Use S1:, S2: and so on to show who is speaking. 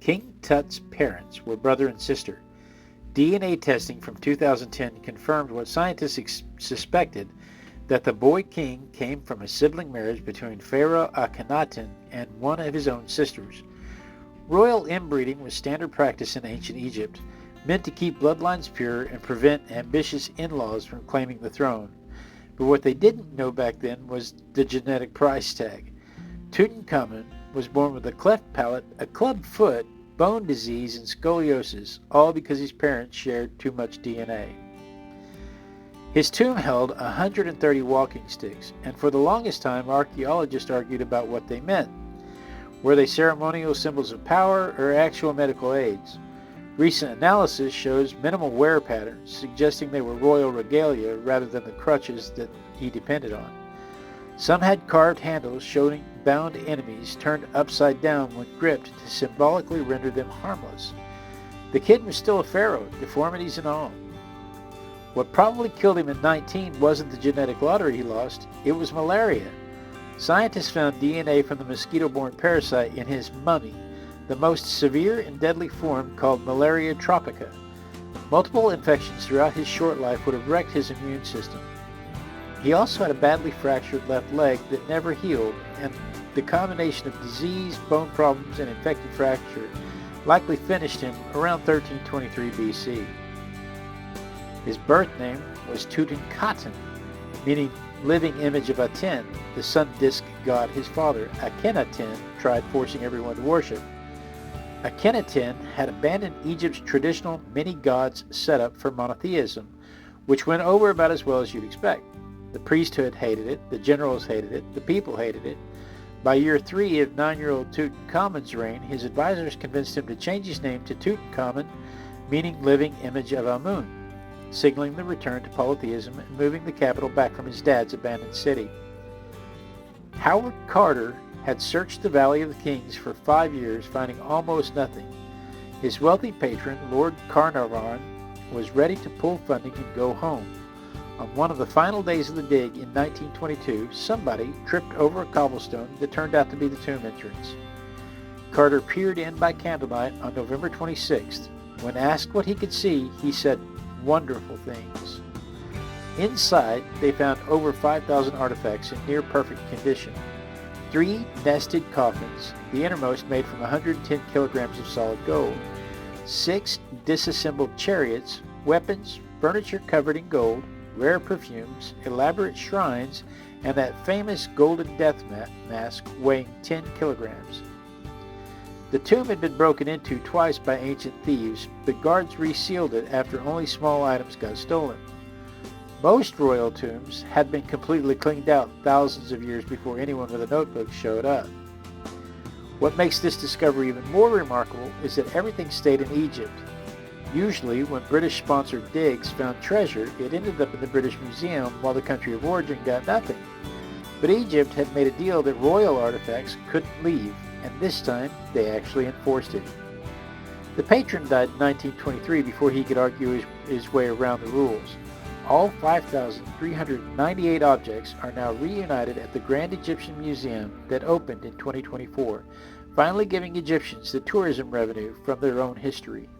S1: King Tut's parents were brother and sister. DNA testing from 2010 confirmed what scientists suspected, that the boy king came from a sibling marriage between Pharaoh Akhenaten and one of his own sisters. Royal inbreeding was standard practice in ancient Egypt, meant to keep bloodlines pure and prevent ambitious in-laws from claiming the throne. But what they didn't know back then was the genetic price tag. Tutankhamun was born with a cleft palate, a club foot, bone disease, and scoliosis, all because his parents shared too much DNA. His tomb held 130 walking sticks, and for the longest time archaeologists argued about what they meant. Were they ceremonial symbols of power or actual medical aids? Recent analysis shows minimal wear patterns, suggesting they were royal regalia rather than the crutches that he depended on. Some had carved handles showing bound enemies turned upside down when gripped to symbolically render them harmless. The kid was still a pharaoh, deformities and all. What probably killed him at 19 wasn't the genetic lottery he lost, it was malaria. Scientists found DNA from the mosquito-borne parasite in his mummy, the most severe and deadly form called Malaria tropica. Multiple infections throughout his short life would have wrecked his immune system. He also had a badly fractured left leg that never healed, and the combination of disease, bone problems, and infected fracture likely finished him around 1323 BC. His birth name was Tutankhaten, meaning living image of Aten, the sun disk god his father, Akhenaten, tried forcing everyone to worship. Akhenaten had abandoned Egypt's traditional many-gods setup for monotheism, which went over about as well as you'd expect. The priesthood hated it, the generals hated it, the people hated it. By year 3 of 9-year-old Tutankhamun's reign, his advisors convinced him to change his name to Tutankhamun, meaning living image of Amun, signaling the return to polytheism and moving the capital back from his dad's abandoned city. Howard Carter had searched the Valley of the Kings for 5 years, finding almost nothing. His wealthy patron, Lord Carnarvon, was ready to pull funding and go home. On one of the final days of the dig in 1922, somebody tripped over a cobblestone that turned out to be the tomb entrance. Carter peered in by candlelight on November 26th. When asked what he could see, he said, "Wonderful things." Inside, they found over 5,000 artifacts in near-perfect condition. 3 nested coffins, the innermost made from 110 kilograms of solid gold. 6 disassembled chariots, weapons, furniture covered in gold, rare perfumes, elaborate shrines, and that famous golden death mask weighing 10 kilograms. The tomb had been broken into twice by ancient thieves, but guards resealed it after only small items got stolen. Most royal tombs had been completely cleaned out thousands of years before anyone with a notebook showed up. What makes this discovery even more remarkable is that everything stayed in Egypt. Usually, when British-sponsored digs found treasure, it ended up in the British Museum while the country of origin got nothing. But Egypt had made a deal that royal artifacts couldn't leave, and this time they actually enforced it. The patron died in 1923 before he could argue his way around the rules. All 5,398 objects are now reunited at the Grand Egyptian Museum that opened in 2024, finally giving Egyptians the tourism revenue from their own history.